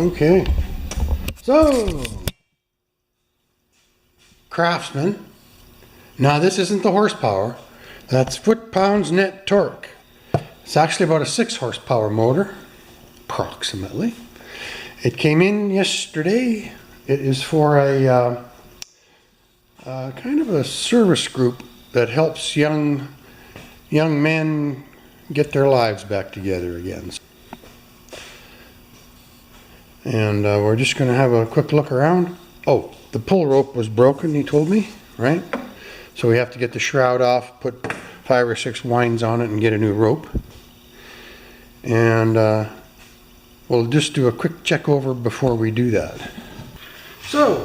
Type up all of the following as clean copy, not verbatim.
Okay. So, Craftsman. Now this isn't the horsepower. That's foot-pounds net torque. It's actually about a 6 horsepower motor, approximately. It came in yesterday. It is for a kind of a service group that helps young men get their lives back together again. And we're just going to have a quick look around. Oh, the pull rope was broken, he told me, right? So we have to get the shroud off, put 5 or 6 winds on it and get a new rope. And we'll just do a quick check over before we do that. So,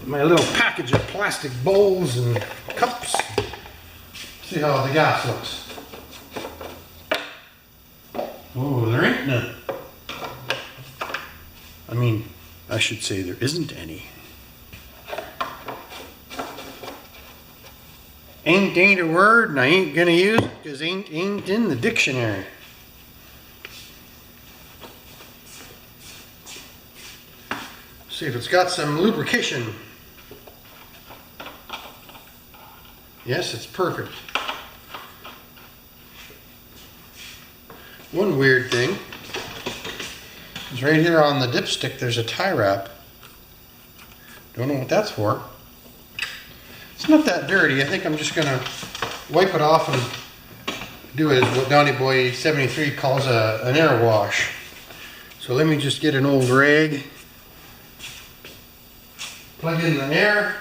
my little package of plastic bowls and cups. See how the gas looks. Oh, there ain't none. I mean, I should say there isn't any. Ain't a word, and I ain't gonna use it because ain't in the dictionary. See if it's got some lubrication. Yes, it's perfect. One weird thing is right here on the dipstick there's a tie wrap. Don't know what that's for. It's not that dirty. I think I'm just gonna wipe it off and do it as what Donny Boy 73 calls an air wash. So let me just get an old rag, plug in the air.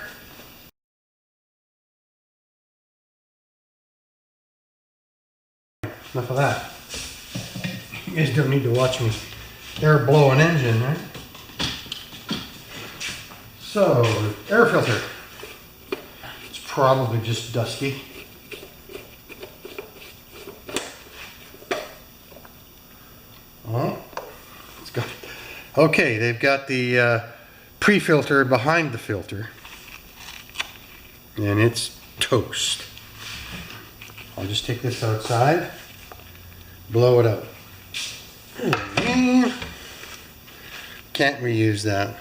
Enough of that. You guys don't need to watch me air blow an engine, right? So, air filter. It's probably just dusty. Oh, it's got. Okay, they've got the pre-filter behind the filter, and it's toast. I'll just take this outside, blow it out. Can't reuse that.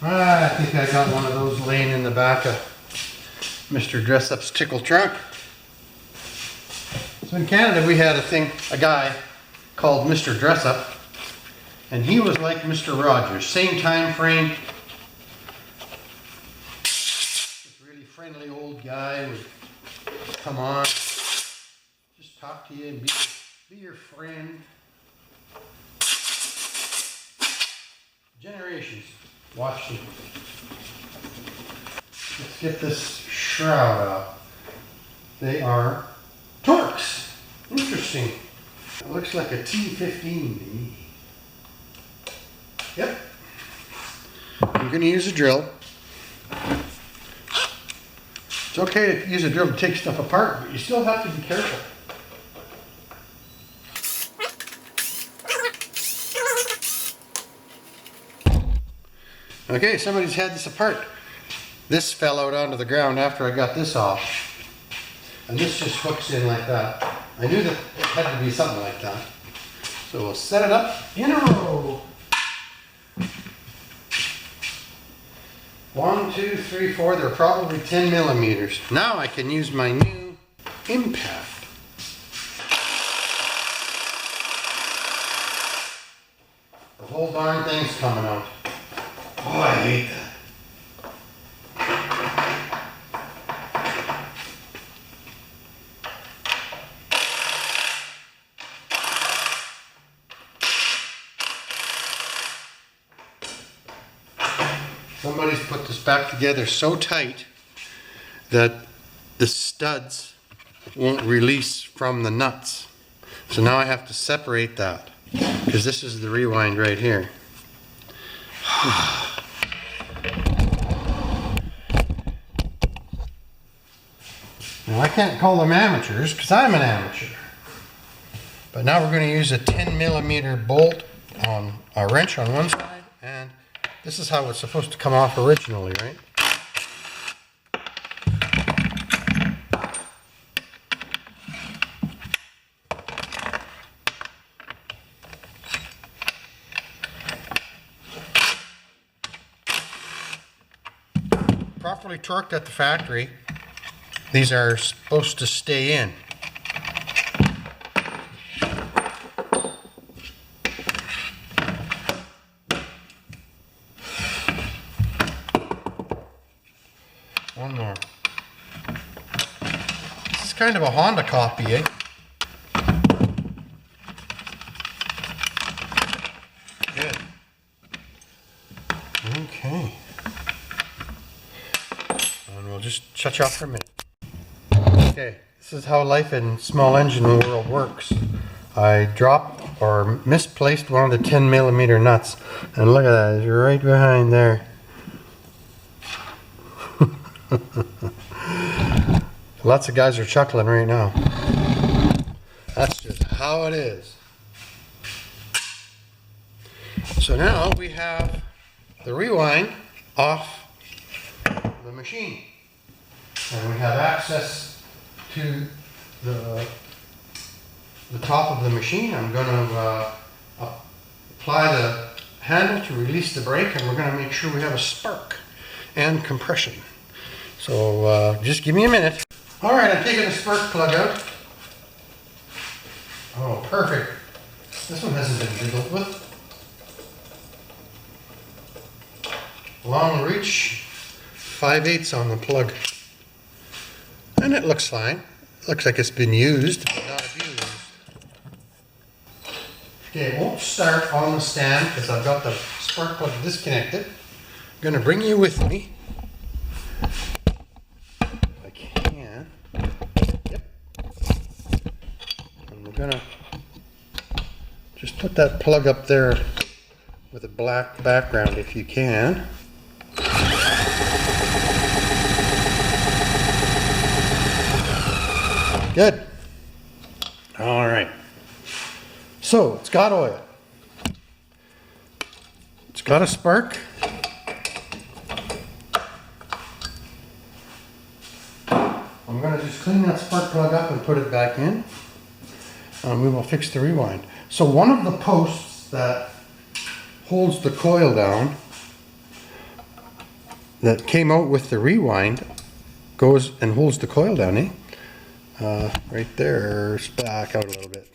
I think I got one of those laying in the back of Mr. Dress-Up's tickle trunk. So in Canada we had a guy called Mr. Dress-Up, and he was like Mr. Rogers, same time frame. This really friendly old guy would come on, just talk to you and be your friend. Generations watched him. Let's get this shroud out. They are Torx. Interesting. It looks like a T15 to me. Yep. I'm going to use a drill. It's okay to use a drill to take stuff apart, but you still have to be careful. Okay, somebody's had this apart. This fell out onto the ground after I got this off. And this just hooks in like that. I knew that it had to be something like that. So we'll set it up in a row. 1, 2, 3, 4, they're probably 10 millimeters. Now I can use my new impact. The whole darn thing's coming out. Oh, I hate that. Somebody's put this back together so tight that the studs won't release from the nuts. So now I have to separate that because this is the rewind right here. Now I can't call them amateurs because I'm an amateur. But now we're going to use a 10 millimeter bolt on a wrench on one side, and this is how it's supposed to come off originally, right? properly torqued at the factory, these are supposed to stay in. One more. This is kind of a Honda copy, eh? Good. Okay. And we'll just shut you off for a minute. Okay, this is how life in small engine world works. I dropped or misplaced one of the 10mm nuts, and look at that, it's right behind there. Lots of guys are chuckling right now. That's just how it is. So now we have the rewind off the machine, and we have access to the top of the machine. I'm going to apply the handle to release the brake, and we're going to make sure we have a spark and compression. So just give me a minute. All right, I'm taking the spark plug out. Oh, perfect. This one hasn't been fiddled with. Long reach, 5/8 on the plug. And it looks fine. Looks like it's been used, but not abused. Okay, it won't start on the stand because I've got the spark plug disconnected. I'm going to bring you with me. If I can. Yep. And we're going to just put that plug up there with a black background if you can. Good. All right. So it's got oil. It's got a spark. I'm going to just clean that spark plug up and put it back in. And we will fix the rewind. So one of the posts that holds the coil down, that came out with the rewind, goes and holds the coil down, eh? Right there, back out a little bit.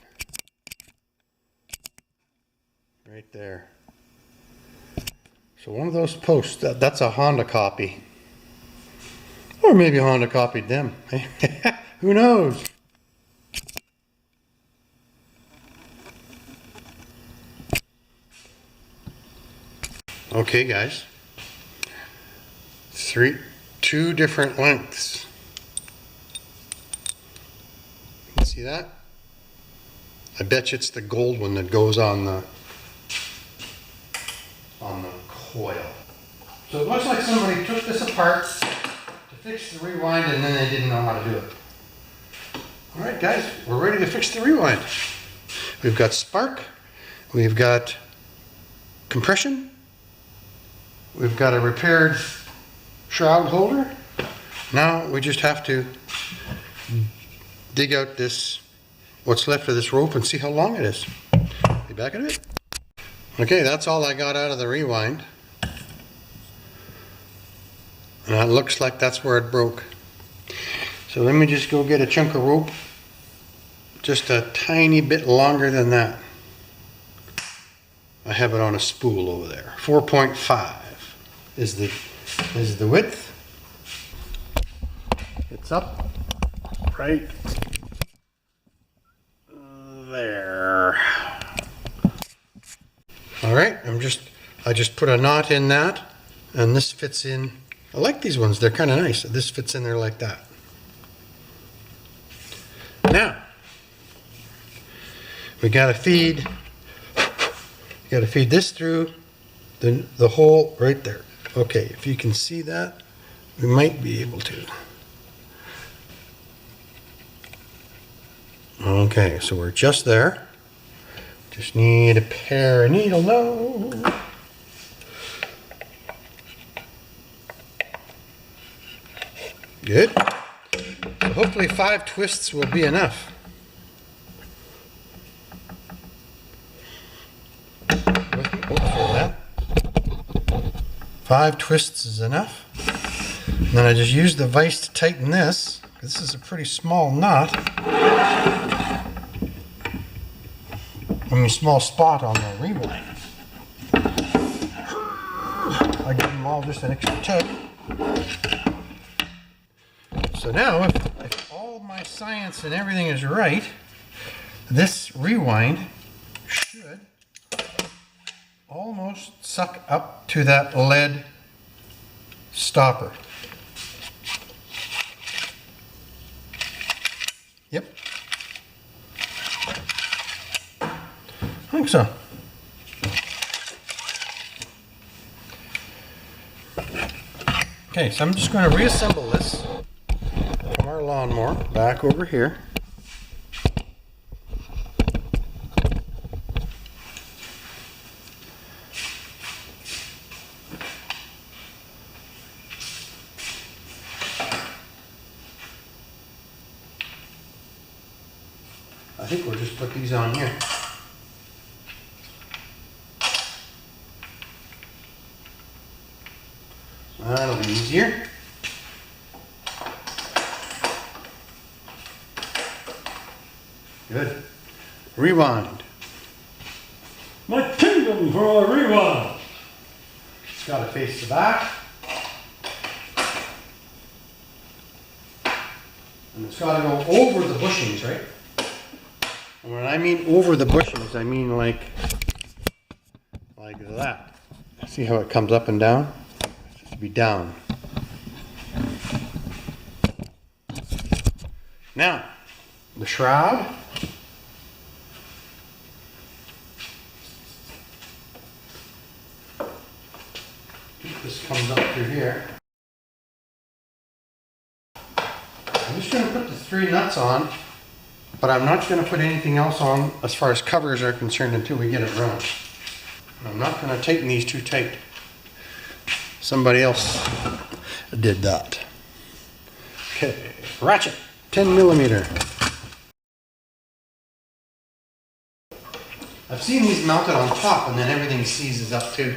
Right there. So one of those posts, that's a Honda copy. Or maybe Honda copied them. Who knows? Okay, guys. Two different lengths. See that? I bet you it's the gold one that goes on the coil. So it looks like somebody took this apart to fix the rewind and then they didn't know how to do it. Alright guys, we're ready to fix the rewind. We've got spark, we've got compression, we've got a repaired shroud holder. Now we just have to dig out this, what's left of this rope, and see how long it is. Be back in a bit. Okay, that's all I got out of the rewind. And it looks like that's where it broke. So let me just go get a chunk of rope, just a tiny bit longer than that. I have it on a spool over there. 4.5 is the width. It's up right there. All right, I just put a knot in that, and this fits in. I like these ones, they're kind of nice. This fits in there like that. Now, we gotta feed this through the hole right there. Okay, if you can see that, we might be able to. Okay, so we're just there. Just need a pair of needle nose. Good. So hopefully 5 twists will be enough. Oh, for that. 5 twists is enough. And then I just use the vise to tighten this. This is a pretty small nut. I mean, small spot on the rewind. I give them all just an extra tug. So now, if all my science and everything is right, this rewind should almost suck up to that lead stopper. Yep. I think so. Okay, so I'm just going to reassemble this from our lawnmower back over here. I think we'll just put these on here. That'll be easier. Good. Rewind. My kingdom for a rewind. It's got to face the back. And it's got to go over the bushings, right? And when I mean over the bushings, I mean like that. See how it comes up and down? It's just be down. Now, the shroud. This comes up through here. I'm just going to put the 3 nuts on, but I'm not going to put anything else on as far as covers are concerned until we get it running. I'm not going to tighten these too tight. Somebody else did that. Okay, ratchet, 10 millimeter. I've seen these mounted on top and then everything seizes up too.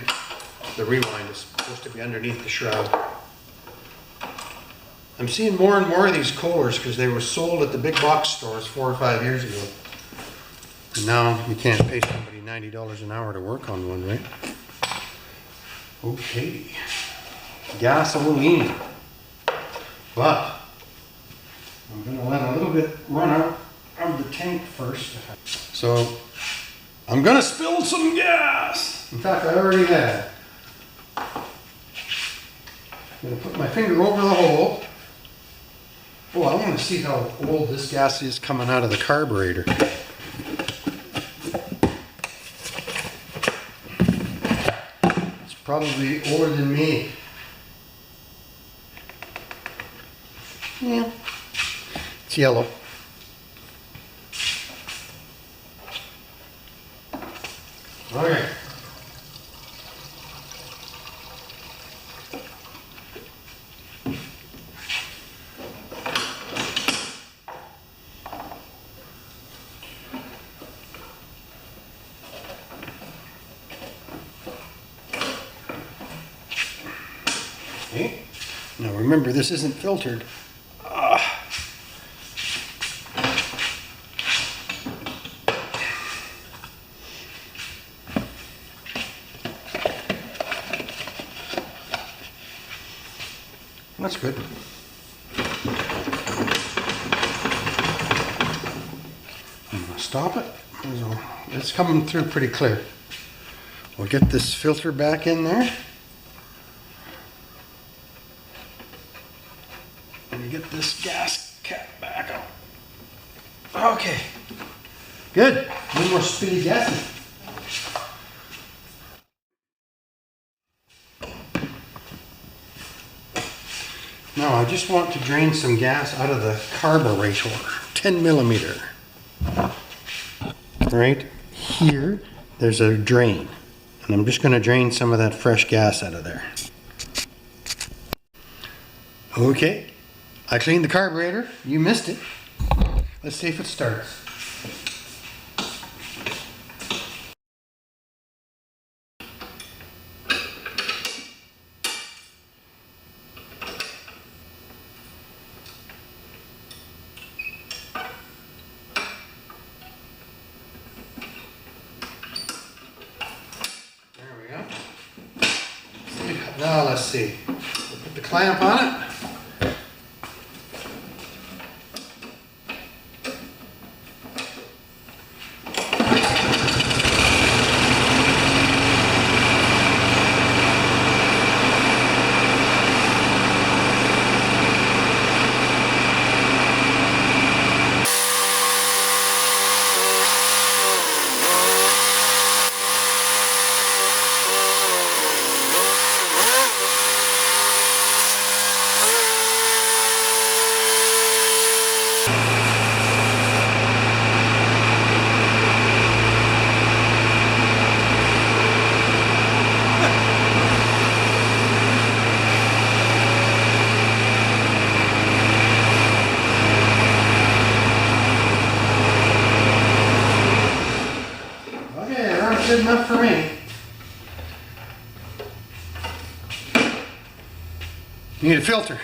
The rewind is supposed to be underneath the shroud. I'm seeing more and more of these Kohlers because they were sold at the big box stores 4 or 5 years ago. And now you can't pay somebody $90 an hour to work on one, right? Okay. Gasoline. But I'm going to let a little bit run out of the tank first. So I'm going to spill some gas. In fact, I already have. I'm going to put my finger over the hole. Oh, I want to see how old this gas is coming out of the carburetor. It's probably older than me. Yeah, it's yellow. Okay. Okay. Now remember, this isn't filtered. That's good. I'm going to stop it. It's coming through pretty clear. We'll get this filter back in there. And you get this gas cap back out. Okay. Good. No more spitty gases. Now I just want to drain some gas out of the carburetor, 10 millimeter. Right here, there's a drain. And I'm just going to drain some of that fresh gas out of there. Okay, I cleaned the carburetor. You missed it. Let's see if it starts. Now let's see. We'll put the clamp on it. Good enough for me. Need a filter.